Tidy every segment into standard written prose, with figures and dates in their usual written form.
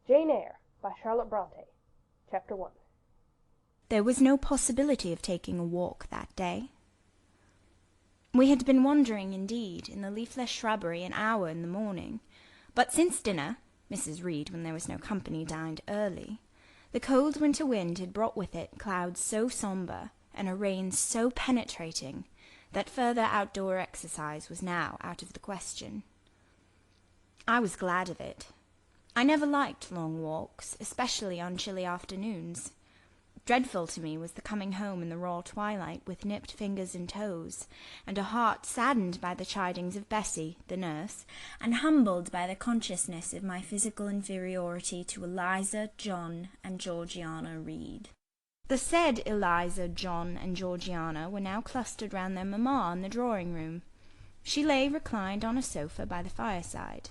Jane Eyre by Charlotte Brontë. Chapter 1. There was no possibility of taking a walk that day. We had been wandering, indeed, in the leafless shrubbery an hour in the morning, but since dinner (Mrs. Reed, when there was no company, dined early), the cold winter wind had brought with it clouds so sombre, and a rain so penetrating, that further outdoor exercise was now out of the question. I was glad of it. I never liked long walks, especially on chilly afternoons. Dreadful to me was the coming home in the raw twilight with nipped fingers and toes, and a heart saddened by the chidings of Bessie, the nurse, and humbled by the consciousness of my physical inferiority to Eliza, John, and Georgiana Reed. The said Eliza, John, and Georgiana were now clustered round their mamma in the drawing-room. She lay reclined on a sofa by the fireside,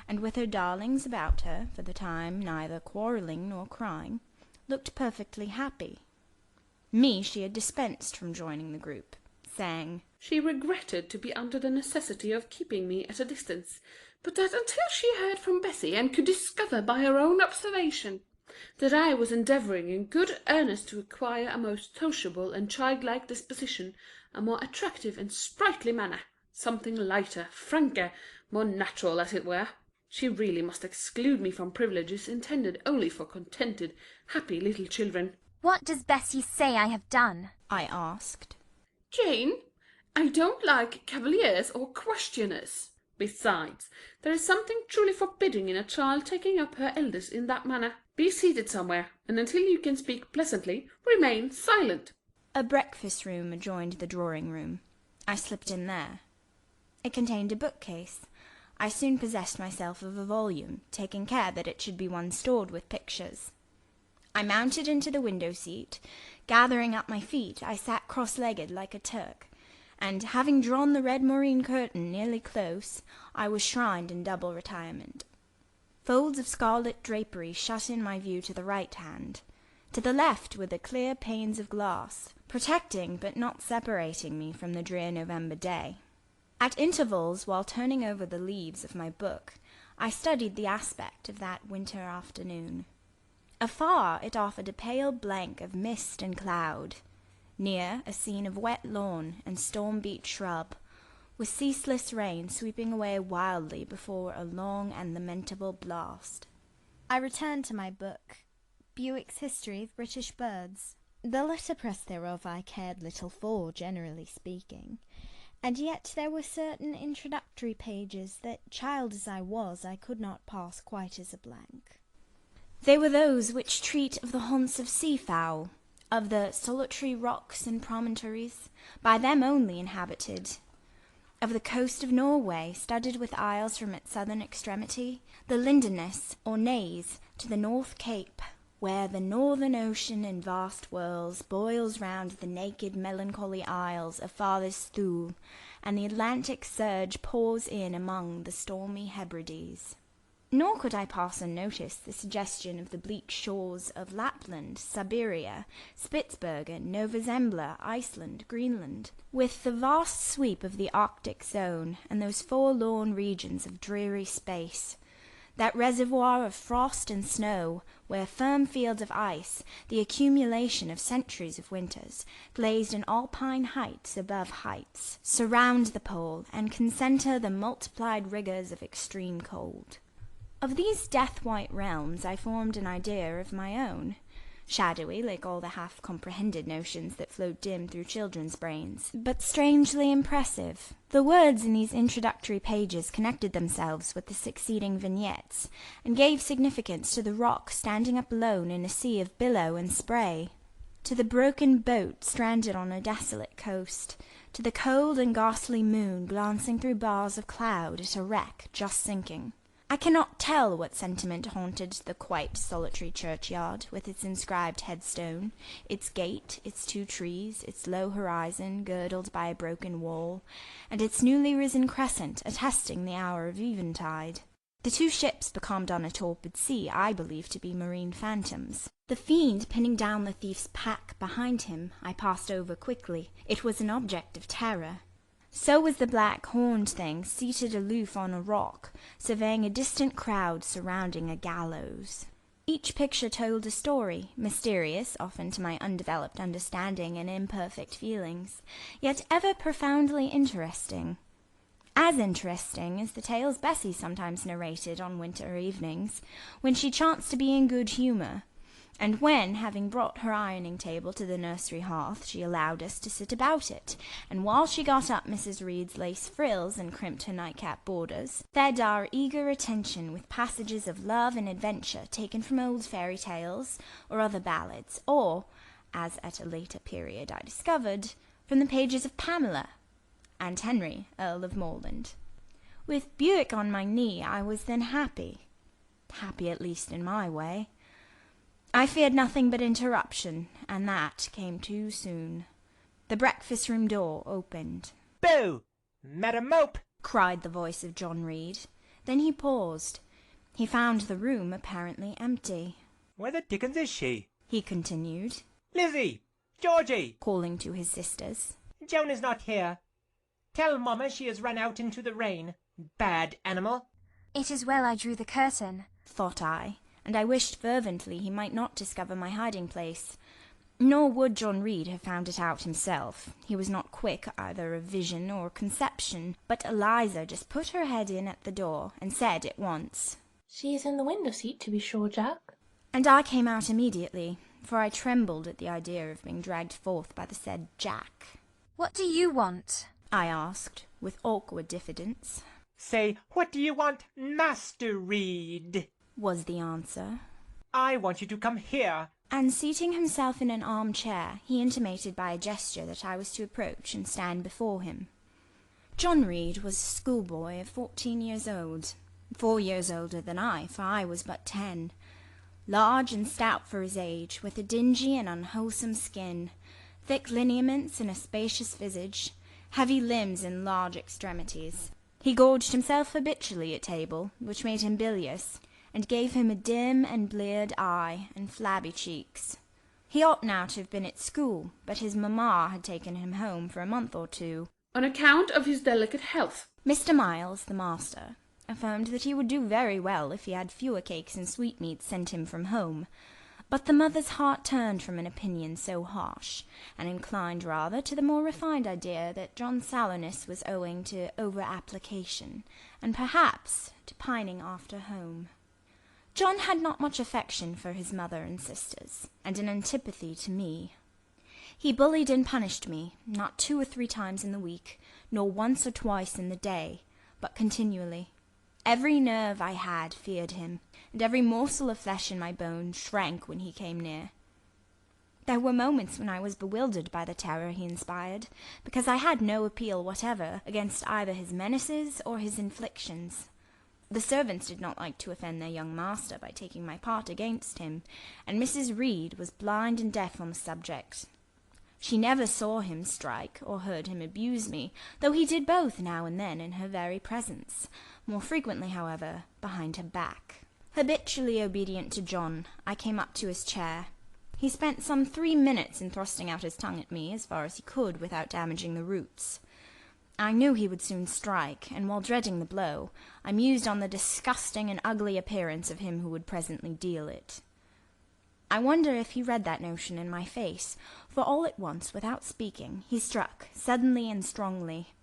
and with her darlings about her, for the time neither quarrelling nor crying, looked perfectly happy. Me she had dispensed from joining the group, saying, "She regretted to be under the necessity of keeping me at a distance, but that until she heard from Bessie, and could discover by her own observation that I was endeavouring in good earnest to acquire a most sociable and childlike disposition, a more attractive and sprightly manner, something lighter, franker, more natural, as it were, she really must exclude me from privileges intended only for contented, happy little children." "What does Bessie say I have done?" I asked. "Jane, I don't like cavaliers or questioners. Besides, there is something truly forbidding in a child taking up her elders in that manner. Be seated somewhere, and until you can speak pleasantly, remain silent." A breakfast-room adjoined the drawing-room. I slipped in there. It contained a bookcase. I soon possessed myself of a volume, taking care that it should be one stored with pictures. I mounted into the window-seat. Gathering up my feet, I sat cross-legged like a Turk, and, having drawn the red moreen curtain nearly close, I was shrined in double retirement. Folds of scarlet drapery shut in my view to the right hand. To the left were the clear panes of glass, protecting but not separating me from the drear November day. At intervals, while turning over the leaves of my book, I studied the aspect of that winter afternoon. Afar it offered a pale blank of mist and cloud. Near, a scene of wet lawn and storm-beat shrub, with ceaseless rain sweeping away wildly before a long and lamentable blast. I returned to my book, Bewick's History of British Birds. The letterpress thereof I cared little for, generally speaking, and yet there were certain introductory pages that, child as I was, I could not pass quite as a blank. They were those which treat of the haunts of sea-fowl, of the solitary rocks and promontories, by them only inhabited, of the coast of Norway, studded with isles from its southern extremity, the Linderness, or Naze, to the North Cape, where the northern ocean in vast whirls boils round the naked melancholy isles of farthest Thule, and the Atlantic surge pours in among the stormy Hebrides. Nor could I pass unnoticed the suggestion of the bleak shores of Lapland, Siberia, Spitzbergen, Nova Zembla, Iceland, Greenland, with the vast sweep of the Arctic zone, and those forlorn regions of dreary space, that reservoir of frost and snow, where firm fields of ice, the accumulation of centuries of winters, glazed in alpine heights above heights, surround the pole, and concentre the multiplied rigours of extreme cold. Of these death-white realms I formed an idea of my own, shadowy like all the half-comprehended notions that float dim through children's brains, but strangely impressive. The words in these introductory pages connected themselves with the succeeding vignettes, and gave significance to the rock standing up alone in a sea of billow and spray, to the broken boat stranded on a desolate coast, to the cold and ghastly moon glancing through bars of cloud at a wreck just sinking. I cannot tell what sentiment haunted the quite solitary churchyard, with its inscribed headstone, its gate, its 2 trees, its low horizon girdled by a broken wall, and its newly risen crescent attesting the hour of eventide. The 2 ships becalmed on a torpid sea I believed to be marine phantoms. The fiend pinning down the thief's pack behind him I passed over quickly. It was an object of terror. So was the black horned thing seated aloof on a rock, surveying a distant crowd surrounding a gallows. Each picture told a story, mysterious, often to my undeveloped understanding and imperfect feelings, yet ever profoundly interesting. As interesting as the tales Bessie sometimes narrated on winter evenings, when she chanced to be in good humour, and when, having brought her ironing table to the nursery hearth, she allowed us to sit about it, and while she got up Mrs. Reed's lace frills and crimped her nightcap borders, fed our eager attention with passages of love and adventure taken from old fairy tales or other ballads, or, as at a later period I discovered, from the pages of Pamela and Henry, Earl of Morland. With Buick on my knee, I was then happy at least in my way. I feared nothing but interruption, and that came too soon. The breakfast-room door opened. "Boo! Madam Mope!" cried the voice of John Reed. Then he paused. He found the room apparently empty. "Where the dickens is she?" he continued, "Lizzie! Georgie!" calling to his sisters. "Joan is not here. Tell Mamma she has run out into the rain. Bad animal." It is well I drew the curtain, thought I, and I wished fervently he might not discover my hiding-place. Nor would John Reed have found it out himself. He was not quick either of vision or conception, but Eliza just put her head in at the door, and said at once, "She is in the window-seat, to be sure, Jack." And I came out immediately, for I trembled at the idea of being dragged forth by the said Jack. "What do you want?" I asked, with awkward diffidence. "Say, what do you want, Master Reed?" was the answer. "I want you to come here." And seating himself in an armchair, he intimated by a gesture that I was to approach and stand before him. John Reed was a schoolboy of 14 years old, 4 years older than I, for I was but 10. Large and stout for his age, with a dingy and unwholesome skin, thick lineaments and a spacious visage, heavy limbs and large extremities. He gorged himself habitually at table, which made him bilious, and gave him a dim and bleared eye and flabby cheeks. He ought now to have been at school, but his mamma had taken him home for a month or two, on account of his delicate health. Mr. Miles, the master, affirmed that he would do very well if he had fewer cakes and sweetmeats sent him from home, but the mother's heart turned from an opinion so harsh, and inclined rather to the more refined idea that John's sallowness was owing to over-application, and perhaps to pining after home. John had not much affection for his mother and sisters, and an antipathy to me. He bullied and punished me, not 2 or 3 times in the week, nor once or twice in the day, but continually. Every nerve I had feared him, and every morsel of flesh in my bones shrank when he came near. There were moments when I was bewildered by the terror he inspired, because I had no appeal whatever against either his menaces or his inflictions. The servants did not like to offend their young master by taking my part against him, and Mrs. Reed was blind and deaf on the subject. She never saw him strike or heard him abuse me, though he did both now and then in her very presence, more frequently, however, behind her back. Habitually obedient to John, I came up to his chair. He spent some 3 minutes in thrusting out his tongue at me as far as he could without damaging the roots. I knew he would soon strike, and while dreading the blow, I mused on the disgusting and ugly appearance of him who would presently deal it. I wonder if he read that notion in my face, for all at once, without speaking, he struck, suddenly and strongly.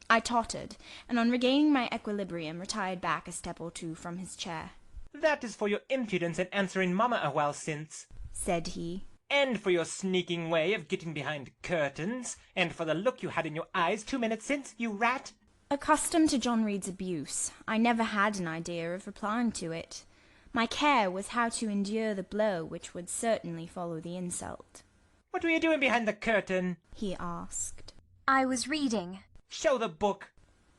I tottered, and on regaining my equilibrium retired back a step or 2 from his chair. "That is for your impudence in answering Mamma a while since," said he. "and for your sneaking way of getting behind curtains, and for the look you had in your eyes 2 minutes since, you rat." Accustomed to John Reed's abuse, I never had an idea of replying to it. My care was how to endure the blow which would certainly follow the insult. "What were you doing behind the curtain?" he asked. "I was reading." "Show the book."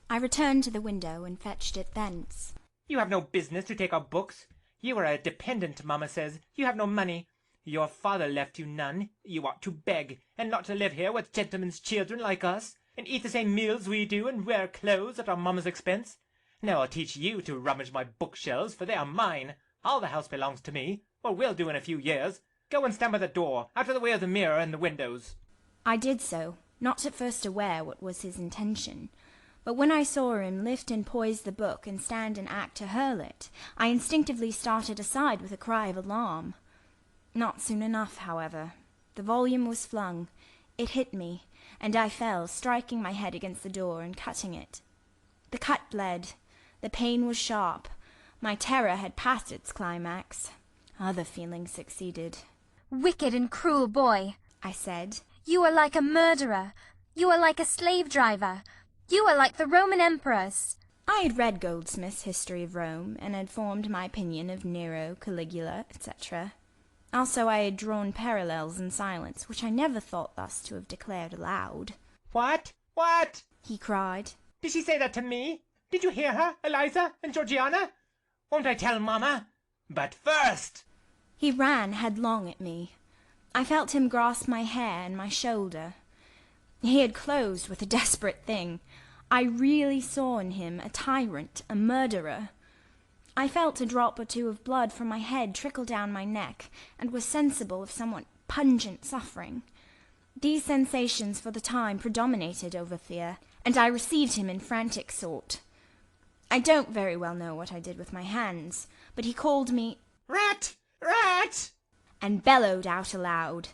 I returned to the window and fetched it thence. "You have no business to take our books. You are a dependent, Mamma says. You have no money. Your father left you none. You ought to beg, and not to live here with gentlemen's children like us, and eat the same meals we do, and wear clothes at our mamma's expense. Now I'll teach you to rummage my bookshelves, for they are mine. All the house belongs to me, or will do in a few years. Go and stand by the door, out of the way of the mirror and the windows." I did so, not at first aware what was his intention, But when I saw him lift and poise the book and stand and act to hurl it, I instinctively started aside with a cry of alarm. Not soon enough, however. The volume was flung. It hit me, and I fell, striking my head against the door and cutting it. The cut bled. The pain was sharp. My terror had passed its climax. Other feelings succeeded. Wicked and cruel boy, I said. You are like a murderer. You are like a slave driver. You are like the Roman emperors. I had read Goldsmith's History of Rome, and had formed my opinion of Nero, Caligula, etc. Also I had drawn parallels in silence, which I never thought thus to have declared aloud. What? What? He cried. Did she say that to me? Did you hear her, Eliza and Georgiana? Won't I tell Mamma? But first... He ran headlong at me. I felt him grasp my hair and my shoulder. He had closed with a desperate thing. I really saw in him a tyrant, a murderer. I felt a drop or two of blood from my head trickle down my neck, and was sensible of somewhat pungent suffering. These sensations for the time predominated over fear, and I received him in frantic sort. I don't very well know what I did with my hands, but he called me Rat! Rat! and bellowed out aloud.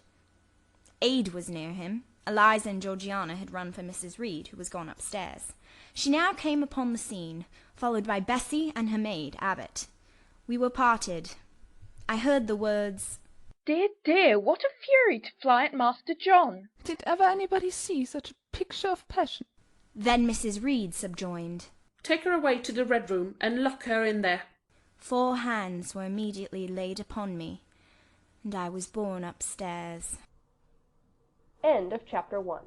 Aid was near him. Eliza and Georgiana had run for Mrs. Reed, who was gone upstairs. She now came upon the scene, followed by Bessie and her maid, Abbot. We were parted. I heard the words, "Dear, dear, what a fury to fly at Master John!" Did ever anybody see such a picture of passion? Then Mrs. Reed subjoined, Take her away to the Red Room and lock her in there. 4 hands were immediately laid upon me, and I was borne upstairs. End of chapter 1.